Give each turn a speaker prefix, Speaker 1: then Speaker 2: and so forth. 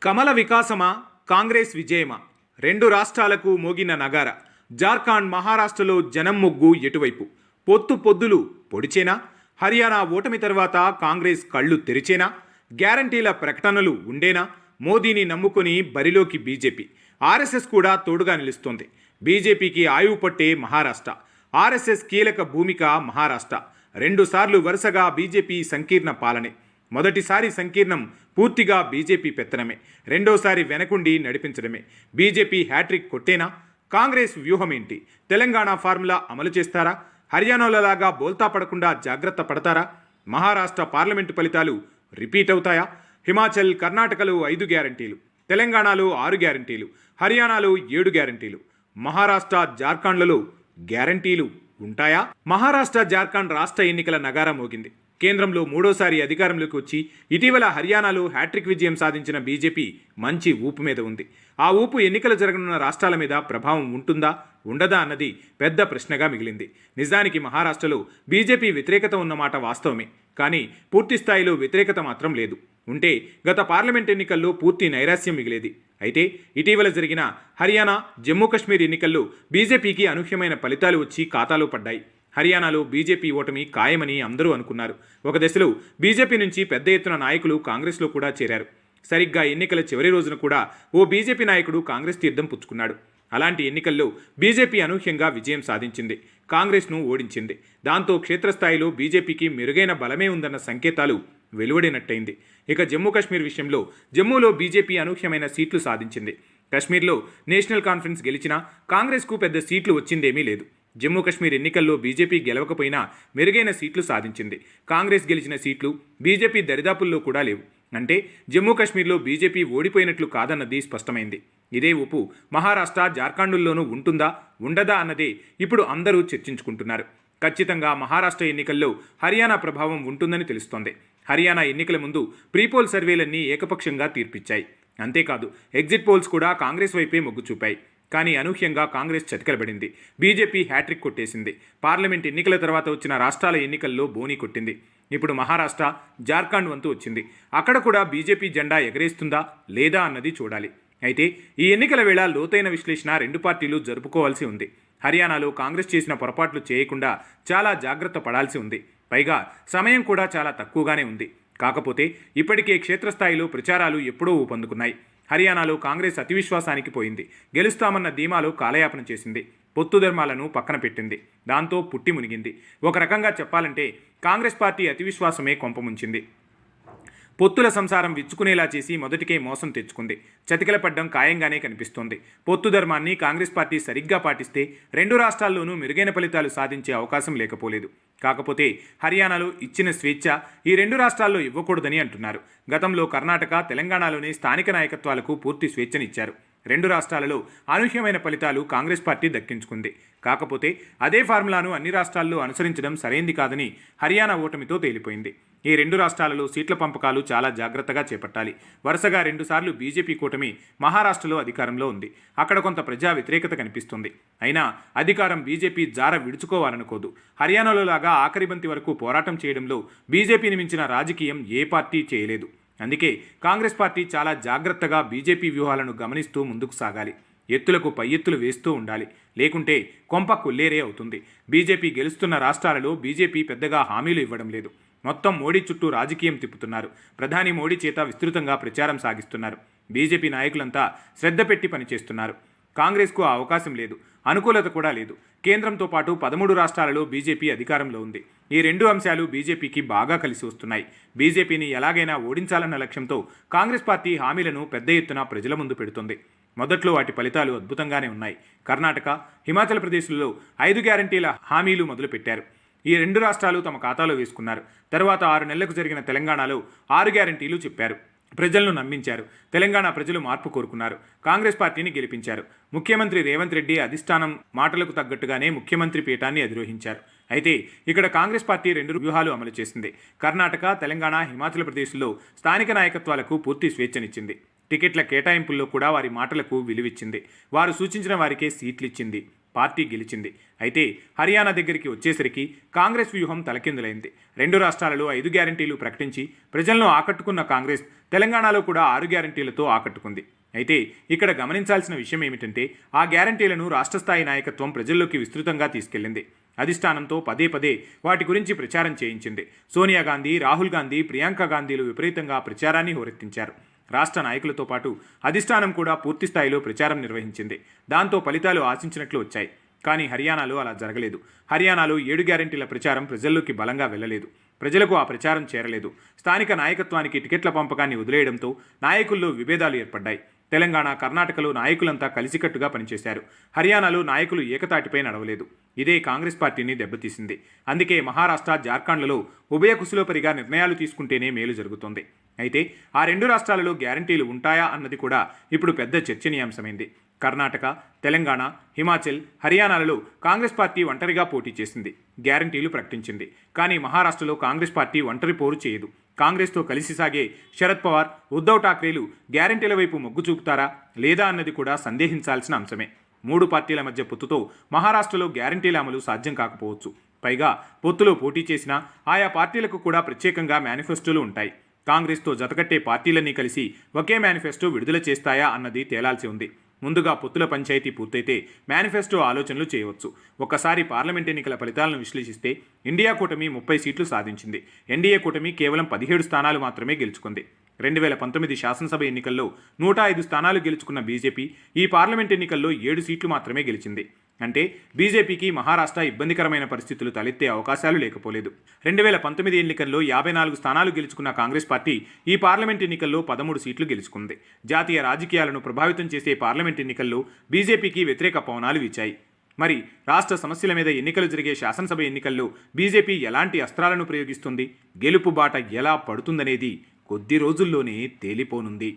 Speaker 1: కమల వికాసమా కాంగ్రెస్ విజయమా రెండు రాష్ట్రాలకు మోగిన నగార. జార్ఖండ్ మహారాష్ట్రలో జనం మొగ్గు ఎటువైపు? పొద్దులు పొడిచేనా? హర్యానా ఓటమి తర్వాత కాంగ్రెస్ కళ్ళు తెరిచేనా? గ్యారంటీల ప్రకటనలు ఉండేనా? మోదీని నమ్ముకొని బరిలోకి బీజేపీ, ఆర్ఎస్ఎస్ కూడా తోడుగా నిలుస్తోంది. బీజేపీకి ఆయువు పట్టే మహారాష్ట్ర, ఆర్ఎస్ఎస్ కీలక భూమిక మహారాష్ట్ర. 2 సార్లు వరుసగా బీజేపీ సంకీర్ణ పాలనే. మొదటిసారి సంకీర్ణం పూర్తిగా బీజేపీ పెత్తనమే, రెండోసారి వెనకుండి నడిపించడమే. బీజేపీ హ్యాట్రిక్ కొట్టేనా? కాంగ్రెస్ వ్యూహం ఏంటి? తెలంగాణ ఫార్ములా అమలు చేస్తారా? హర్యానాలోలాగా బోల్తా పడకుండా జాగ్రత్త పడతారా? మహారాష్ట్ర పార్లమెంటు ఫలితాలు రిపీట్ అవుతాయా? హిమాచల్, కర్ణాటకలో 5 గ్యారంటీలు, తెలంగాణలో 6 గ్యారంటీలు, హర్యానాలో 7 గ్యారంటీలు. మహారాష్ట్ర, జార్ఖండ్లలో గ్యారంటీలు ఉంటాయా? మహారాష్ట్ర, జార్ఖండ్ రాష్ట్ర ఎన్నికల నగారా మోగింది. కేంద్రంలో 3వ సారి అధికారంలోకి వచ్చి ఇటీవల హర్యానాలో హ్యాట్రిక్ విజయం సాధించిన బీజేపీ మంచి ఊపు మీద ఉంది. ఆ ఊపు ఎన్నికలు జరగనున్న రాష్ట్రాల మీద ప్రభావం ఉంటుందా ఉండదా అన్నది పెద్ద ప్రశ్నగా మిగిలింది. నిజానికి మహారాష్ట్రలో బీజేపీ వ్యతిరేకత ఉన్నమాట వాస్తవమే, కానీ పూర్తి స్థాయిలో వ్యతిరేకత మాత్రం లేదు. ఉంటే గత పార్లమెంట్ ఎన్నికల్లో పూర్తి నైరాస్యం మిగిలేది. అయితే ఇటీవల జరిగిన హర్యానా, జమ్మూ కాశ్మీర్ ఎన్నికల్లో బీజేపీకి అనూహ్యమైన ఫలితాలు వచ్చి ఖాతాలో పడ్డాయి. హర్యానాలో బీజేపీ ఓటమి ఖాయమని అందరూ అనుకున్నారు. ఒక దశలో బీజేపీ నుంచి పెద్ద ఎత్తున నాయకులు కాంగ్రెస్లో కూడా చేరారు. సరిగ్గా ఎన్నికల చివరి రోజున కూడా ఓ బీజేపీ నాయకుడు కాంగ్రెస్ తీర్థం పుచ్చుకున్నాడు. అలాంటి ఎన్నికల్లో బీజేపీ అనూహ్యంగా విజయం సాధించింది, కాంగ్రెస్ను ఓడించింది. దాంతో క్షేత్రస్థాయిలో బీజేపీకి మెరుగైన బలమే ఉందన్న సంకేతాలు వెలువడినట్టయింది. ఇక జమ్మూ కాశ్మీర్ విషయంలో జమ్మూలో బీజేపీ అనూహ్యమైన సీట్లు సాధించింది. కశ్మీర్లో నేషనల్ కాన్ఫరెన్స్ గెలిచినా కాంగ్రెస్కు పెద్ద సీట్లు వచ్చిందేమీ లేదు. జమ్మూ కాశ్మీర్ ఎన్నికల్లో బీజేపీ గెలవకపోయినా మెరుగైన సీట్లు సాధించింది. కాంగ్రెస్ గెలిచిన సీట్లు బీజేపీ దరిదాపుల్లో కూడా లేవు. అంటే జమ్మూ కాశ్మీర్లో బీజేపీ ఓడిపోయినట్లు కాదన్నది స్పష్టమైంది. ఇదే ఊపు మహారాష్ట్ర, జార్ఖండ్లోనూ ఉంటుందా ఉండదా అన్నదే ఇప్పుడు అందరూ చర్చించుకుంటున్నారు. ఖచ్చితంగా మహారాష్ట్ర ఎన్నికల్లో హర్యానా ప్రభావం ఉంటుందని తెలుస్తోంది. హర్యానా ఎన్నికల ముందు ప్రీపోల్ సర్వేలన్నీ ఏకపక్షంగా తీర్పిచ్చాయి. అంతేకాదు ఎగ్జిట్ పోల్స్ కూడా కాంగ్రెస్ వైపే మొగ్గు చూపాయి. కానీ అనూహ్యంగా కాంగ్రెస్ చతికిలబడింది. బీజేపీ హ్యాట్రిక్ కొట్టేసింది. పార్లమెంట్ ఎన్నికల తర్వాత వచ్చిన రాష్ట్రాల ఎన్నికల్లో బోనీ కొట్టింది. ఇప్పుడు మహారాష్ట్ర, జార్ఖండ్ వంతు వచ్చింది. అక్కడ కూడా బీజేపీ జెండా ఎగరేస్తుందా లేదా అన్నది చూడాలి. అయితే ఈ ఎన్నికల వేళ లోతైన విశ్లేషణ 2 పార్టీలు జరుపుకోవాల్సి ఉంది. హర్యానాలో కాంగ్రెస్ చేసిన పొరపాట్లు చేయకుండా చాలా జాగ్రత్త పడాల్సి ఉంది. పైగా సమయం కూడా చాలా తక్కువగానే ఉంది. కాకపోతే ఇప్పటికే క్షేత్రస్థాయిలో ప్రచారాలు ఎప్పుడో ఊపందుకున్నాయి. హర్యానాలో కాంగ్రెస్ అతివిశ్వాసానికి పోయింది. గెలుస్తామన్న ధీమాలో కాలయాపన చేసింది. పొత్తు ధర్మాలను పక్కన పెట్టింది. దాంతో పుట్టి మునిగింది. ఒక రకంగా చెప్పాలంటే కాంగ్రెస్ పార్టీ అతివిశ్వాసమే కొంపముంచింది. పొత్తుల సంసారం విచ్చుకునేలా చేసి మొదటికే మోసం తెచ్చుకుంది. చతికిల పడ్డం ఖాయంగానే కనిపిస్తోంది. పొత్తు ధర్మాన్ని కాంగ్రెస్ పార్టీ సరిగ్గా పాటిస్తే 2 రాష్ట్రాల్లోనూ మెరుగైన ఫలితాలు సాధించే అవకాశం లేకపోలేదు. కాకపోతే హర్యానాలో ఇచ్చిన స్వేచ్ఛ ఈ 2 రాష్ట్రాల్లో ఇవ్వకూడదని అంటున్నారు. గతంలో కర్ణాటక, తెలంగాణలోని స్థానిక నాయకత్వాలకు పూర్తి స్వేచ్ఛనిచ్చారు. 2 రాష్ట్రాలలో అనూహ్యమైన ఫలితాలు కాంగ్రెస్ పార్టీ దక్కించుకుంది. కాకపోతే అదే ఫార్ములాను అన్ని రాష్ట్రాల్లో అనుసరించడం సరైంది కాదని హర్యానా ఓటమితో తేలిపోయింది. ఈ 2 రాష్ట్రాలలో సీట్ల పంపకాలు చాలా జాగ్రత్తగా చేపట్టాలి. వరుసగా 2 సార్లు బీజేపీ కూటమి మహారాష్ట్రలో అధికారంలో ఉంది. అక్కడ కొంత ప్రజా వ్యతిరేకత కనిపిస్తుంది. అయినా అధికారం బీజేపీ జార విడుచుకోవాలనుకోదు. హర్యానాలో లాగా ఆఖరి బంతి వరకు పోరాటం చేయడంలో బీజేపీని మించిన రాజకీయం ఏ పార్టీ చేయలేదు. అందుకే కాంగ్రెస్ పార్టీ చాలా జాగ్రత్తగా బీజేపీ వ్యూహాలను గమనిస్తూ ముందుకు సాగాలి. ఎత్తులకు పై ఎత్తులు వేస్తూ ఉండాలి. లేకుంటే కొంప కొల్లేరే అవుతుంది. బీజేపీ గెలుస్తున్న రాష్ట్రాలలో బీజేపీ పెద్దగా హామీలు ఇవ్వడం లేదు. మొత్తం మోడీ చుట్టూ రాజకీయం తిప్పుతున్నారు. ప్రధాని మోడీ చేత విస్తృతంగా ప్రచారం సాగిస్తున్నారు. బీజేపీ నాయకులంతా శ్రద్ధ పెట్టి పనిచేస్తున్నారు. కాంగ్రెస్కు ఆ అవకాశం లేదు, అనుకూలత కూడా లేదు. కేంద్రంతో పాటు 13 రాష్ట్రాలలో బీజేపీ అధికారంలో ఉంది. ఈ 2 అంశాలు బీజేపీకి బాగా కలిసి వస్తున్నాయి. బీజేపీని ఎలాగైనా ఓడించాలన్న లక్ష్యంతో కాంగ్రెస్ పార్టీ హామీలను పెద్ద ఎత్తున ప్రజల ముందు పెడుతుంది. మొదట్లో వాటి ఫలితాలు అద్భుతంగానే ఉన్నాయి. కర్ణాటక, హిమాచల్ ప్రదేశ్లలో 5 గ్యారంటీల హామీలు మొదలుపెట్టారు. ఈ 2 రాష్ట్రాలు తమ ఖాతాలో వేసుకున్నారు. తర్వాత 6 నెలలకు జరిగిన తెలంగాణలో 6 గ్యారంటీలు చెప్పారు. ప్రజలను నమ్మించారు. తెలంగాణ ప్రజలు మార్పు కోరుకున్నారు. కాంగ్రెస్ పార్టీని గెలిపించారు. ముఖ్యమంత్రి రేవంత్ రెడ్డి అధిష్టానం మాటలకు తగ్గట్టుగానే ముఖ్యమంత్రి పీఠాన్ని అధిరోహించారు. అయితే ఇక్కడ కాంగ్రెస్ పార్టీ 2 వ్యూహాలు అమలు చేసింది. కర్ణాటక, తెలంగాణ, హిమాచల్ ప్రదేశ్లో స్థానిక నాయకత్వాలకు పూర్తి స్వేచ్ఛనిచ్చింది. టికెట్ల కేటాయింపుల్లో కూడా వారి మాటలకు విలువిచ్చింది. వారు సూచించిన వారికే సీట్లిచ్చింది. పార్టీ గెలిచింది. అయితే హర్యానా దగ్గరికి వచ్చేసరికి కాంగ్రెస్ వ్యూహం తలకిందులైంది. 2 రాష్ట్రాలలో 5 గ్యారంటీలు ప్రకటించి ప్రజలను ఆకట్టుకున్న కాంగ్రెస్ తెలంగాణలో కూడా 6 గ్యారంటీలతో ఆకట్టుకుంది. అయితే ఇక్కడ గమనించాల్సిన విషయం ఏమిటంటే ఆ గ్యారంటీలను రాష్ట్ర స్థాయి నాయకత్వం ప్రజల్లోకి విస్తృతంగా తీసుకెళ్లింది. అధిష్టానంతో పదే పదే వాటి గురించి ప్రచారం చేయించింది. సోనియా గాంధీ, రాహుల్ గాంధీ, ప్రియాంక గాంధీలు విపరీతంగా ప్రచారాన్ని హోరెత్తించారు. రాష్ట్ర నాయకులతో పాటు అధిష్టానం కూడా పూర్తి స్థాయిలో ప్రచారం నిర్వహించింది. దాంతో ఫలితాలు ఆశించినట్లు వచ్చాయి. కానీ హర్యానాలో అలా జరగలేదు. హర్యానాలో 7 గ్యారెంటీల ప్రచారం ప్రజల్లోకి బలంగా వెళ్ళలేదు. ప్రజలకు ఆ ప్రచారం చేరలేదు. స్థానిక నాయకత్వానికి టికెట్ల పంపకాన్ని వదిలేయడంతో నాయకుల్లో విభేదాలు ఏర్పడ్డాయి. తెలంగాణ, కర్ణాటకలో నాయకులంతా కలిసికట్టుగా పనిచేశారు. హర్యానాలో నాయకులు ఏకతాటిపై నడవలేదు. ఇదే కాంగ్రెస్ పార్టీని దెబ్బతీసింది. అందుకే మహారాష్ట్ర, జార్ఖండ్లలో ఉభయ కుశలోపరిగా నిర్ణయాలు తీసుకుంటేనే మేలు జరుగుతోంది. అయితే ఆ 2 రాష్ట్రాలలో గ్యారంటీలు ఉంటాయా అన్నది కూడా ఇప్పుడు పెద్ద చర్చనీయాంశమైంది. కర్ణాటక, తెలంగాణ, హిమాచల్, హర్యానాలలో కాంగ్రెస్ పార్టీ ఒంటరిగా పోటీ చేసింది. గ్యారంటీలు ప్రకటించింది. కానీ మహారాష్ట్రలో కాంగ్రెస్ పార్టీ ఒంటరి పోరు చేయదు. కాంగ్రెస్తో కలిసి సాగే శరద్ పవార్, ఉద్ధవ్ ఠాక్రేలు గ్యారంటీల వైపు మొగ్గు చూపుతారా లేదా అన్నది కూడా సందేహించాల్సిన అంశమే. 3 పార్టీల మధ్య పొత్తుతో మహారాష్ట్రలో గ్యారంటీల అమలు సాధ్యం కాకపోవచ్చు. పైగా పొత్తులో పోటీ చేసినా ఆయా పార్టీలకు కూడా ప్రత్యేకంగా మేనిఫెస్టోలు ఉంటాయి. కాంగ్రెస్తో జతకట్టే పార్టీలన్నీ కలిసి ఒకే మేనిఫెస్టో విడుదల చేస్తాయా అన్నది తేలాల్సి ఉంది. ముందుగా పొత్తుల పంచాయతీ పూర్తయితే మేనిఫెస్టో ఆలోచనలు చేయవచ్చు. ఒక్కసారి పార్లమెంట్ ఎన్నికల ఫలితాలను విశ్లేషిస్తే ఇండియా కూటమి 30 సీట్లు సాధించింది. ఎన్డీఏ కూటమి కేవలం 17 స్థానాలు మాత్రమే గెలుచుకుంది. 2019 శాసనసభ ఎన్నికల్లో 105 స్థానాలు గెలుచుకున్న బీజేపీ ఈ పార్లమెంట్ ఎన్నికల్లో 7 సీట్లు మాత్రమే గెలిచింది. అంటే బీజేపీకి మహారాష్ట్ర ఇబ్బందికరమైన పరిస్థితులు తలెత్తే అవకాశాలు లేకపోలేదు. 2019 ఎన్నికల్లో 54 స్థానాలు గెలుచుకున్న కాంగ్రెస్ పార్టీ ఈ పార్లమెంట్ ఎన్నికల్లో 13 సీట్లు గెలుచుకుంది. జాతీయ రాజకీయాలను ప్రభావితం చేసే పార్లమెంట్ ఎన్నికల్లో బీజేపీకి వ్యతిరేక పవనాలు వీచాయి. మరి రాష్ట్ర సమస్యల మీద ఎన్నికలు జరిగే శాసనసభ ఎన్నికల్లో బీజేపీ ఎలాంటి అస్త్రాలను ప్రయోగిస్తుంది, గెలుపు బాట ఎలా పడుతుందనేది కొద్ది రోజుల్లోనే తేలిపోనుంది.